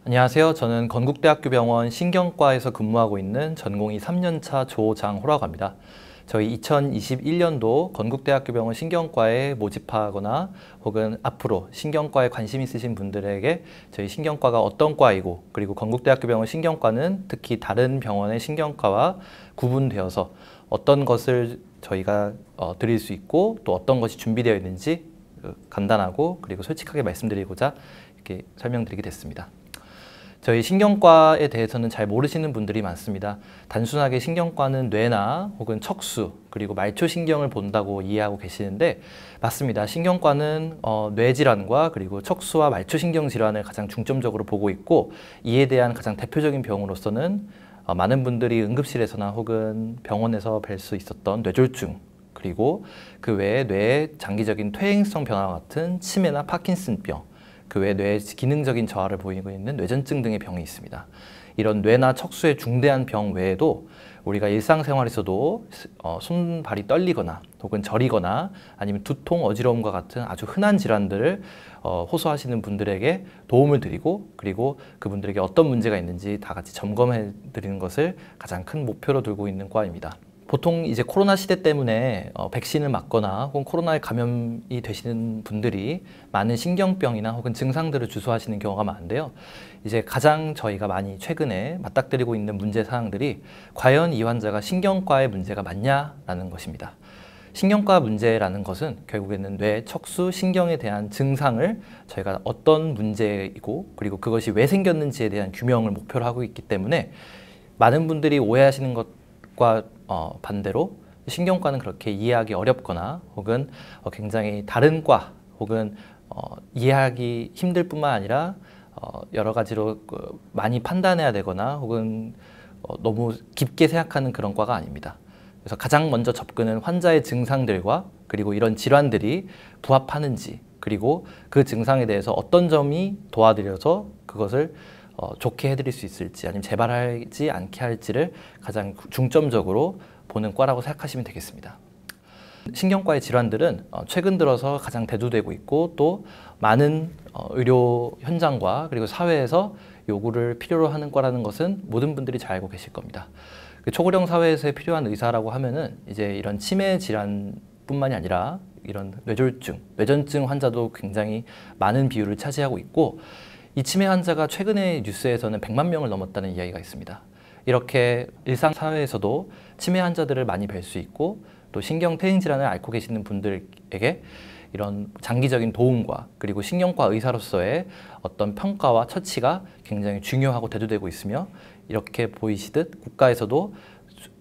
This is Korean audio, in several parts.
안녕하세요. 저는 건국대학교병원 신경과에서 근무하고 있는 전공의 3년차 조장호라고 합니다. 저희 2021년도 건국대학교병원 신경과에 모집하거나 혹은 앞으로 신경과에 관심 있으신 분들에게 저희 신경과가 어떤 과이고, 그리고 건국대학교병원 신경과는 특히 다른 병원의 신경과와 구분되어서 어떤 것을 저희가 드릴 수 있고 또 어떤 것이 준비되어 있는지 간단하고 그리고 솔직하게 말씀드리고자 이렇게 설명드리게 됐습니다. 저희 신경과에 대해서는 잘 모르시는 분들이 많습니다. 단순하게 신경과는 뇌나 혹은 척수 그리고 말초신경을 본다고 이해하고 계시는데 맞습니다. 신경과는 뇌질환과 그리고 척수와 말초신경 질환을 가장 중점적으로 보고 있고, 이에 대한 가장 대표적인 병으로서는 많은 분들이 응급실에서나 혹은 병원에서 뵐 수 있었던 뇌졸중, 그리고 그 외에 뇌의 장기적인 퇴행성 변화와 같은 치매나 파킨슨병, 그 외에 뇌의 기능적인 저하를 보이고 있는 뇌전증 등의 병이 있습니다. 이런 뇌나 척수의 중대한 병 외에도 우리가 일상생활에서도 손발이 떨리거나 혹은 저리거나 아니면 두통, 어지러움과 같은 아주 흔한 질환들을 호소하시는 분들에게 도움을 드리고, 그리고 그분들에게 어떤 문제가 있는지 다 같이 점검해 드리는 것을 가장 큰 목표로 두고 있는 과입니다. 보통 이제 코로나 시대 때문에 백신을 맞거나 혹은 코로나에 감염이 되시는 분들이 많은 신경병이나 혹은 증상들을 주소하시는 경우가 많은데요. 이제 가장 저희가 많이 최근에 맞닥뜨리고 있는 문제 사항들이 과연 이 환자가 신경과의 문제가 맞냐라는 것입니다. 신경과 문제라는 것은 결국에는 뇌, 척수, 신경에 대한 증상을 저희가 어떤 문제이고 그리고 그것이 왜 생겼는지에 대한 규명을 목표로 하고 있기 때문에 많은 분들이 오해하시는 것과 반대로 신경과는 그렇게 이해하기 어렵거나 혹은 굉장히 다른 과 혹은 이해하기 힘들 뿐만 아니라 여러 가지로 많이 판단해야 되거나 혹은 너무 깊게 생각하는 그런 과가 아닙니다. 그래서 가장 먼저 접근은 환자의 증상들과 그리고 이런 질환들이 부합하는지, 그리고 그 증상에 대해서 어떤 점이 도와드려서 그것을 좋게 해드릴 수 있을지 아니면 재발하지 않게 할지를 가장 중점적으로 보는 과라고 생각하시면 되겠습니다. 신경과의 질환들은 최근 들어서 가장 대두되고 있고 또 많은 의료 현장과 그리고 사회에서 요구를 필요로 하는 과라는 것은 모든 분들이 잘 알고 계실 겁니다. 초고령 사회에서 필요한 의사라고 하면은 이제 이런 치매 질환뿐만이 아니라 이런 뇌졸중, 뇌전증 환자도 굉장히 많은 비율을 차지하고 있고, 이 치매 환자가 최근에 뉴스에서는 100만 명을 넘었다는 이야기가 있습니다. 이렇게 일상사회에서도 치매 환자들을 많이 뵐 수 있고 또 신경퇴행 질환을 앓고 계시는 분들에게 이런 장기적인 도움과 그리고 신경과 의사로서의 어떤 평가와 처치가 굉장히 중요하고 대두되고 있으며, 이렇게 보이시듯 국가에서도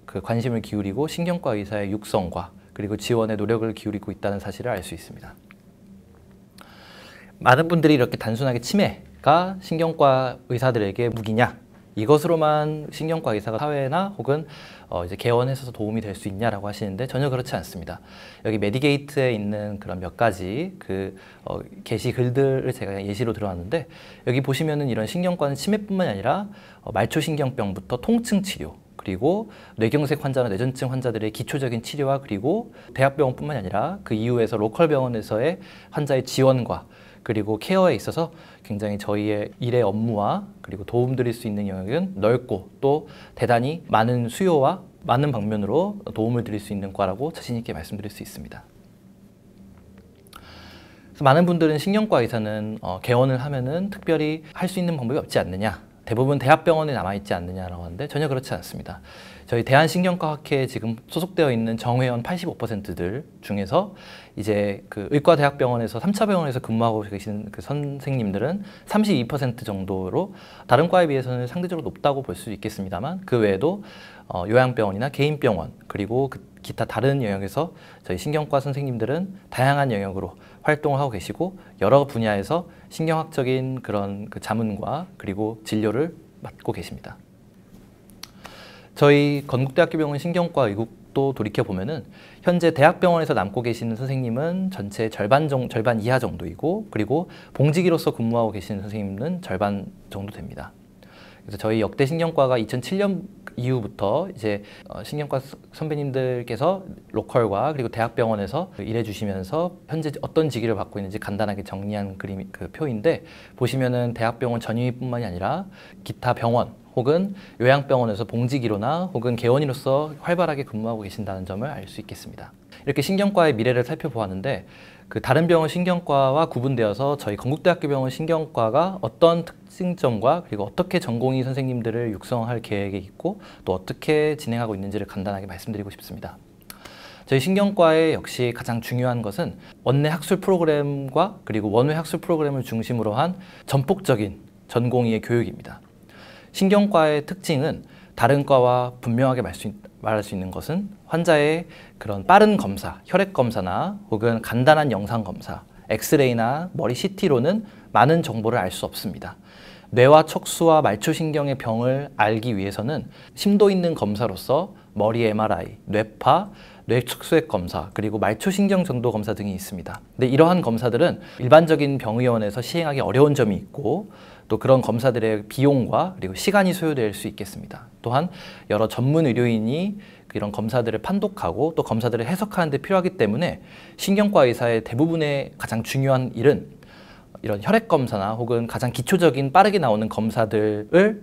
그 관심을 기울이고 신경과 의사의 육성과 그리고 지원에 노력을 기울이고 있다는 사실을 알 수 있습니다. 많은 분들이 이렇게 단순하게 치매가 신경과 의사들에게 무기냐, 이것으로만 신경과 의사가 사회나 혹은 이제 개원해서 도움이 될 수 있냐라고 하시는데 전혀 그렇지 않습니다. 여기 메디게이트에 있는 그런 몇 가지 게시글들을 제가 예시로 들어왔는데, 여기 보시면은 이런 신경과는 치매뿐만이 아니라 말초신경병부터 통증 치료, 그리고 뇌경색 환자나 뇌전증 환자들의 기초적인 치료와 그리고 대학병원뿐만이 아니라 그 이후에서 로컬 병원에서의 환자의 지원과 그리고 케어에 있어서 굉장히 저희의 일의 업무와 그리고 도움드릴 수 있는 영역은 넓고 또 대단히 많은 수요와 많은 방면으로 도움을 드릴 수 있는 과라고 자신 있게 말씀드릴 수 있습니다. 그래서 많은 분들은 신경과 의사는 개원을 하면은 특별히 할 수 있는 방법이 없지 않느냐, 대부분 대학병원에 남아있지 않느냐라고 하는데 전혀 그렇지 않습니다. 저희 대한신경과학회에 지금 소속되어 있는 정회원 85%들 중에서 이제 그 의과대학병원에서 3차 병원에서 근무하고 계신 그 선생님들은 32% 정도로 다른 과에 비해서는 상대적으로 높다고 볼 수 있겠습니다만, 그 외에도 요양병원이나 개인병원 그리고 기타 다른 영역에서 저희 신경과 선생님들은 다양한 영역으로 활동을 하고 계시고 여러 분야에서 신경학적인 그런 그 자문과 그리고 진료를 맡고 계십니다. 저희 건국대학교병원 신경과 의국도 돌이켜보면은 현재 대학병원에서 남고 계시는 선생님은 전체 절반 이하 정도이고, 그리고 봉직이로서 근무하고 계시는 선생님은 절반 정도 됩니다. 그래서 저희 역대 신경과가 2007년 이후부터 이제 신경과 선배님들께서 로컬과 그리고 대학병원에서 일해 주시면서 현재 어떤 직위를 받고 있는지 간단하게 정리한 그림, 그 표인데, 보시면은 대학병원 전임의뿐만이 아니라 기타 병원 혹은 요양병원에서 봉직이로나 혹은 개원이로서 활발하게 근무하고 계신다는 점을 알 수 있겠습니다. 이렇게 신경과의 미래를 살펴보았는데, 그 다른 병원 신경과와 구분되어서 저희 건국대학교병원 신경과가 어떤 특징점과 그리고 어떻게 전공의 선생님들을 육성할 계획이 있고 또 어떻게 진행하고 있는지를 간단하게 말씀드리고 싶습니다. 저희 신경과의 역시 가장 중요한 것은 원내 학술 프로그램과 그리고 원외 학술 프로그램을 중심으로 한 전폭적인 전공의의 교육입니다. 신경과의 특징은 다른 과와 분명하게 말할 수 있는 것은 환자의 그런 빠른 검사, 혈액 검사나 혹은 간단한 영상 검사, 엑스레이나 머리 CT로는 많은 정보를 알 수 없습니다. 뇌와 척수와 말초신경의 병을 알기 위해서는 심도 있는 검사로서 머리 MRI, 뇌파, 뇌척수액 검사, 그리고 말초신경 정도 검사 등이 있습니다. 근데 이러한 검사들은 일반적인 병의원에서 시행하기 어려운 점이 있고, 또 그런 검사들의 비용과 그리고 시간이 소요될 수 있겠습니다. 또한 여러 전문 의료인이 이런 검사들을 판독하고 또 검사들을 해석하는 데 필요하기 때문에 신경과 의사의 대부분의 가장 중요한 일은 이런 혈액 검사나 혹은 가장 기초적인 빠르게 나오는 검사들을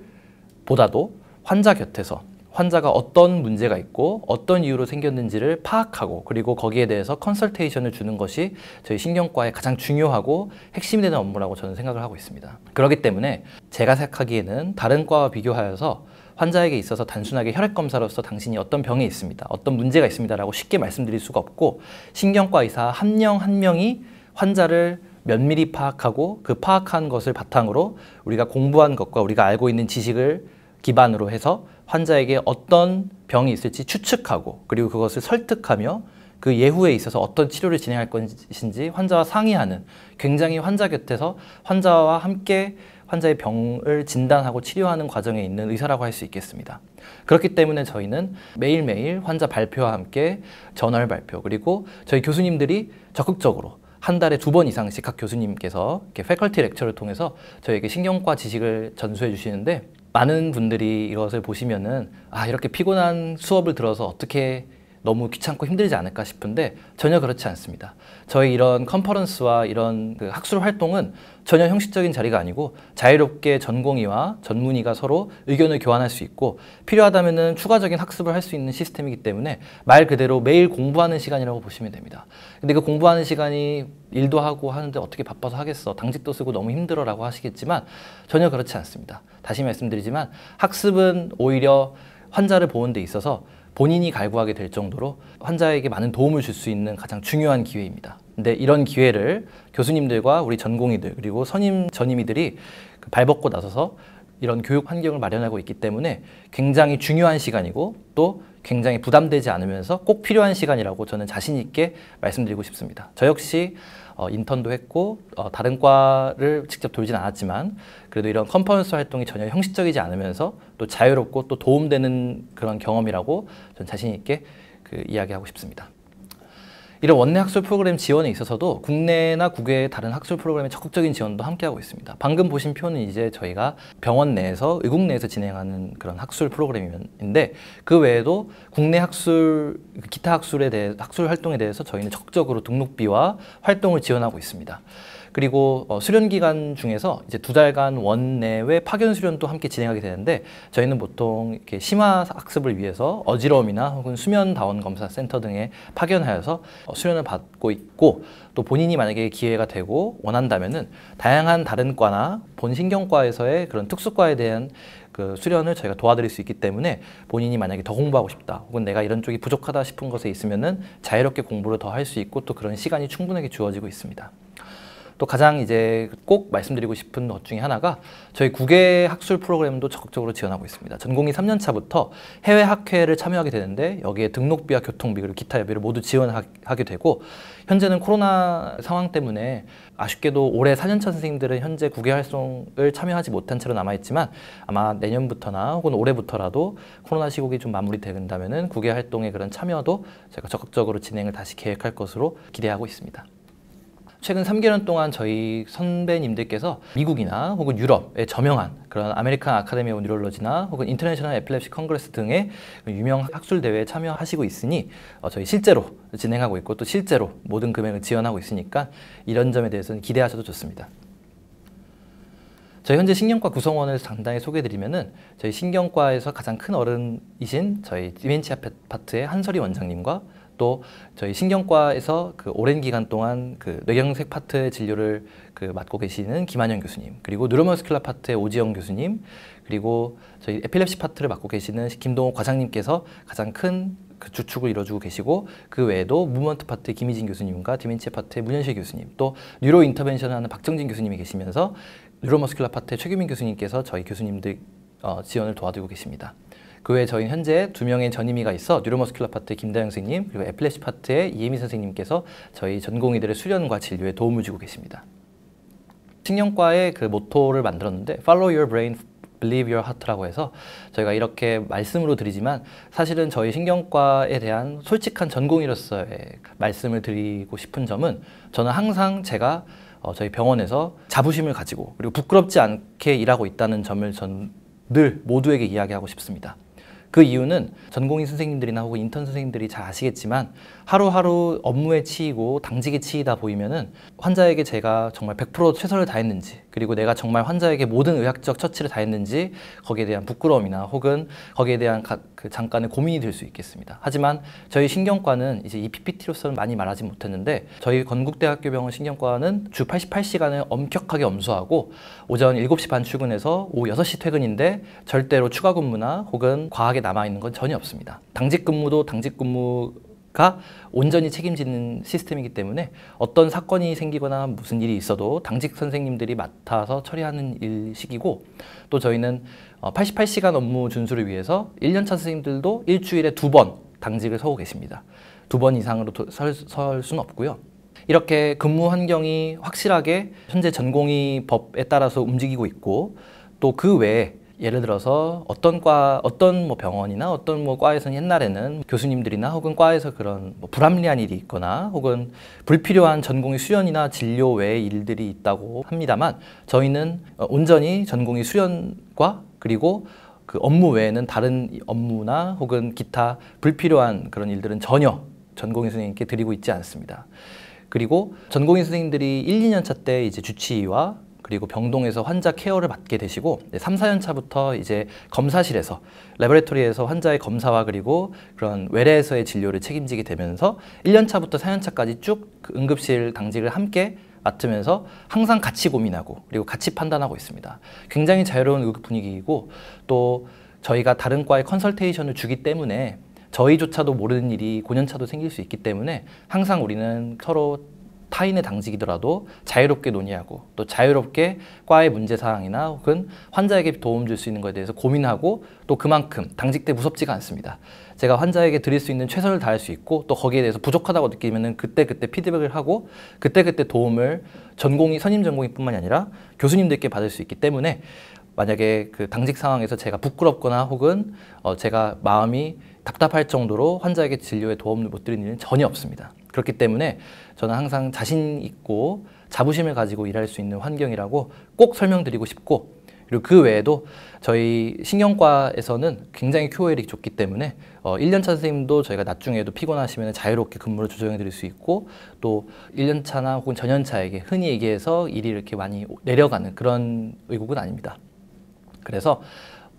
보다도 환자 곁에서 환자가 어떤 문제가 있고 어떤 이유로 생겼는지를 파악하고 그리고 거기에 대해서 컨설테이션을 주는 것이 저희 신경과의 가장 중요하고 핵심이 되는 업무라고 저는 생각을 하고 있습니다. 그렇기 때문에 제가 생각하기에는 다른 과와 비교하여서 환자에게 있어서 단순하게 혈액검사로서 당신이 어떤 병이 있습니다, 어떤 문제가 있습니다 라고 쉽게 말씀드릴 수가 없고, 신경과 의사 한 명 한 명이 환자를 면밀히 파악하고 그 파악한 것을 바탕으로 우리가 공부한 것과 우리가 알고 있는 지식을 기반으로 해서 환자에게 어떤 병이 있을지 추측하고 그리고 그것을 설득하며 그 예후에 있어서 어떤 치료를 진행할 것인지 환자와 상의하는, 굉장히 환자 곁에서 환자와 함께 환자의 병을 진단하고 치료하는 과정에 있는 의사라고 할 수 있겠습니다. 그렇기 때문에 저희는 매일매일 환자 발표와 함께 저널 발표, 그리고 저희 교수님들이 적극적으로 한 달에 2번 이상씩 각 교수님께서 이렇게 패컬티 렉처를 통해서 저희에게 신경과 지식을 전수해 주시는데, 많은 분들이 이것을 보시면은 이렇게 피곤한 수업을 들어서 어떻게 너무 귀찮고 힘들지 않을까 싶은데 전혀 그렇지 않습니다. 저희 이런 컨퍼런스와 이런 그 학술 활동은 전혀 형식적인 자리가 아니고 자유롭게 전공의와 전문의가 서로 의견을 교환할 수 있고 필요하다면은 추가적인 학습을 할 수 있는 시스템이기 때문에 말 그대로 매일 공부하는 시간이라고 보시면 됩니다. 근데 그 공부하는 시간이 일도 하고 하는데 어떻게 바빠서 하겠어, 당직도 쓰고 너무 힘들어 라고 하시겠지만 전혀 그렇지 않습니다. 다시 말씀드리지만 학습은 오히려 환자를 보는 데 있어서 본인이 갈구하게 될 정도로 환자에게 많은 도움을 줄 수 있는 가장 중요한 기회입니다. 근데 이런 기회를 교수님들과 우리 전공의들 그리고 전임의들이 발벗고 나서서 이런 교육 환경을 마련하고 있기 때문에 굉장히 중요한 시간이고 또 굉장히 부담되지 않으면서 꼭 필요한 시간이라고 저는 자신 있게 말씀드리고 싶습니다. 저 역시 인턴도 했고 다른 과를 직접 돌진 않았지만 그래도 이런 컨퍼런스 활동이 전혀 형식적이지 않으면서 또 자유롭고 또 도움되는 그런 경험이라고 저는 자신 있게 이야기하고 싶습니다. 이런 원내 학술 프로그램 지원에 있어서도 국내나 국외의 다른 학술 프로그램의 적극적인 지원도 함께하고 있습니다. 방금 보신 표는 이제 저희가 병원 내에서, 의국 내에서 진행하는 그런 학술 프로그램인데, 그 외에도 국내 학술, 기타 학술 활동에 대해서 저희는 적극적으로 등록비와 활동을 지원하고 있습니다. 그리고 수련 기간 중에서 이제 2달간 원내외 파견 수련도 함께 진행하게 되는데, 저희는 보통 이렇게 심화 학습을 위해서 어지러움이나 혹은 수면 다원 검사 센터 등에 파견하여서 수련을 받고 있고, 또 본인이 만약에 기회가 되고 원한다면은 다양한 다른 과나 본 신경과에서의 그런 특수과에 대한 그 수련을 저희가 도와드릴 수 있기 때문에 본인이 만약에 더 공부하고 싶다 혹은 내가 이런 쪽이 부족하다 싶은 것에 있으면은 자유롭게 공부를 더 할 수 있고 또 그런 시간이 충분하게 주어지고 있습니다. 또 가장 이제 꼭 말씀드리고 싶은 것 중에 하나가 저희 국외 학술 프로그램도 적극적으로 지원하고 있습니다. 전공의 3년차부터 해외 학회를 참여하게 되는데 여기에 등록비와 교통비 그리고 기타 여비를 모두 지원하게 되고, 현재는 코로나 상황 때문에 아쉽게도 올해 4년차 선생님들은 현재 국외 활동을 참여하지 못한 채로 남아있지만 아마 내년부터나 혹은 올해부터라도 코로나 시국이 좀 마무리된다면은 국외 활동의 그런 참여도 제가 적극적으로 진행을 다시 계획할 것으로 기대하고 있습니다. 최근 3개년 동안 저희 선배님들께서 미국이나 혹은 유럽에 저명한 그런 아메리칸 아카데미 오브 뉴럴러지나 혹은 인터내셔널 에필lep시 컨그레스 등의 유명 학술 대회에 참여하시고 있으니 저희 실제로 진행하고 있고 또 실제로 모든 금액을 지원하고 있으니까 이런 점에 대해서는 기대하셔도 좋습니다. 저희 현재 신경과 구성원을 간단히 소개해드리면은 저희 신경과에서 가장 큰 어른이신 저희 디멘치아 파트의 한설이 원장님과 또 저희 신경과에서 오랜 기간 동안 뇌경색 파트의 진료를 맡고 계시는 김한영 교수님, 그리고 뉴로머스큘러 파트의 오지영 교수님, 그리고 저희 에필lep시 파트를 맡고 계시는 김동호 과장님께서 가장 큰 주축을 이뤄주고 계시고, 그 외에도 무브먼트 파트의 김희진 교수님과 디멘치아 파트의 문현실 교수님, 또 뉴로 인터벤션을 하는 박정진 교수님이 계시면서 뉴로머스큘러 파트의 최규민 교수님께서 저희 교수님들 지원을 도와주고 계십니다. 그 외에 저희는 현재 2명의 전임의가 있어 뉴로머스큘러 파트의 김다영 선생님, 그리고 에필lep시 파트의 이혜미 선생님께서 저희 전공의들의 수련과 진료에 도움을 주고 계십니다. 신경과의 모토를 만들었는데 Follow your brain, believe your heart라고 해서 저희가 이렇게 말씀으로 드리지만 사실은 저희 신경과에 대한 솔직한 전공의로서의 말씀을 드리고 싶은 점은, 저는 항상 제가 저희 병원에서 자부심을 가지고 그리고 부끄럽지 않게 일하고 있다는 점을 전 늘 모두에게 이야기하고 싶습니다. 그 이유는 전공의 선생님들이나 혹은 인턴 선생님들이 잘 아시겠지만 하루하루 업무에 치이고 당직에 치이다 보이면은 환자에게 제가 정말 100% 최선을 다했는지, 그리고 내가 정말 환자에게 모든 의학적 처치를 다했는지 거기에 대한 부끄러움이나 혹은 거기에 대한 잠깐의 고민이 될 수 있겠습니다. 하지만 저희 신경과는 이제 이 PPT로서는 많이 말하지 못했는데, 저희 건국대학교병원 신경과는 주 88시간을 엄격하게 엄수하고 오전 7시 반 출근해서 오후 6시 퇴근인데 절대로 추가 근무나 혹은 과하게 남아있는 건 전혀 없습니다. 당직 근무도 당직 근무가 온전히 책임지는 시스템이기 때문에 어떤 사건이 생기거나 무슨 일이 있어도 당직 선생님들이 맡아서 처리하는 일식이고, 또 저희는 88시간 업무 준수를 위해서 1년차 선생님들도 일주일에 2번 당직을 서고 계십니다. 2번 이상으로 설 수는 없고요. 이렇게 근무 환경이 확실하게 현재 전공의 법에 따라서 움직이고 있고, 또 그 외에 예를 들어서 어떤 병원이나 어떤 과에서는 옛날에는 교수님들이나 혹은 과에서 그런 불합리한 일이 있거나 혹은 불필요한 전공의 수련이나 진료 외의 일들이 있다고 합니다만, 저희는 온전히 전공의 수련과 그리고 그 업무 외에는 다른 업무나 혹은 기타 불필요한 그런 일들은 전혀 전공의 선생님께 드리고 있지 않습니다. 그리고 전공의 선생님들이 1, 2년차 때 이제 주치의와 그리고 병동에서 환자 케어를 맡게 되시고 3, 4년 차부터 이제 검사실에서 레버레토리에서 환자의 검사와 그리고 그런 외래에서의 진료를 책임지게 되면서 1년 차부터 4년 차까지 쭉 응급실 당직을 함께 맡으면서 항상 같이 고민하고 그리고 같이 판단하고 있습니다. 굉장히 자유로운 의료 분위기이고, 또 저희가 다른 과에 컨설테이션을 주기 때문에 저희조차도 모르는 일이 고년차도 생길 수 있기 때문에 항상 우리는 서로 타인의 당직이더라도 자유롭게 논의하고 또 자유롭게 과의 문제사항이나 혹은 환자에게 도움 줄 수 있는 것에 대해서 고민하고, 또 그만큼 당직 때 무섭지가 않습니다. 제가 환자에게 드릴 수 있는 최선을 다할 수 있고, 또 거기에 대해서 부족하다고 느끼면 그때그때 피드백을 하고 그때그때 도움을 선임 전공의뿐만이 아니라 교수님들께 받을 수 있기 때문에, 만약에 그 당직 상황에서 제가 부끄럽거나 혹은 제가 마음이 답답할 정도로 환자에게 진료에 도움을 못 드리는 일은 전혀 없습니다. 그렇기 때문에 저는 항상 자신 있고 자부심을 가지고 일할 수 있는 환경이라고 꼭 설명드리고 싶고, 그리고 그 외에도 저희 신경과에서는 굉장히 QOL이 좋기 때문에 1년차 선생님도 저희가 나중에도 피곤하시면 자유롭게 근무를 조정해 드릴 수 있고, 또 1년차나 혹은 전년차에게 흔히 얘기해서 일이 이렇게 많이 내려가는 그런 의국은 아닙니다. 그래서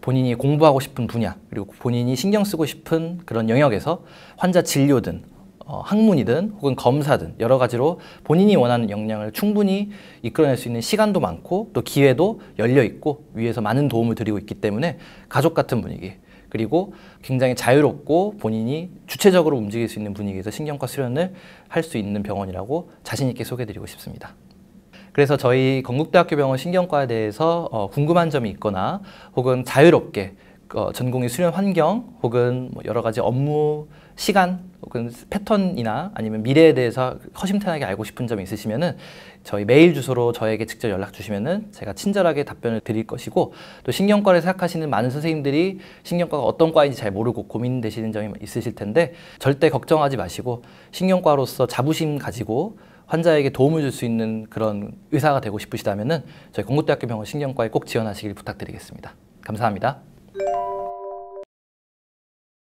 본인이 공부하고 싶은 분야, 그리고 본인이 신경 쓰고 싶은 그런 영역에서 환자 진료든 학문이든 혹은 검사든 여러 가지로 본인이 원하는 역량을 충분히 이끌어낼 수 있는 시간도 많고 또 기회도 열려 있고 위에서 많은 도움을 드리고 있기 때문에 가족 같은 분위기, 그리고 굉장히 자유롭고 본인이 주체적으로 움직일 수 있는 분위기에서 신경과 수련을 할 수 있는 병원이라고 자신 있게 소개드리고 싶습니다. 그래서 저희 건국대학교병원 신경과에 대해서 궁금한 점이 있거나 혹은 자유롭게 전공의 수련 환경 혹은 여러 가지 업무 시간 혹은 패턴이나 아니면 미래에 대해서 허심탄회하게 알고 싶은 점이 있으시면은 저희 메일 주소로 저에게 직접 연락 주시면은 제가 친절하게 답변을 드릴 것이고, 또 신경과를 생각하시는 많은 선생님들이 신경과가 어떤 과인지 잘 모르고 고민되시는 점이 있으실 텐데 절대 걱정하지 마시고 신경과로서 자부심 가지고 환자에게 도움을 줄 수 있는 그런 의사가 되고 싶으시다면은 저희 건국대학교 병원 신경과에 꼭 지원하시길 부탁드리겠습니다. 감사합니다.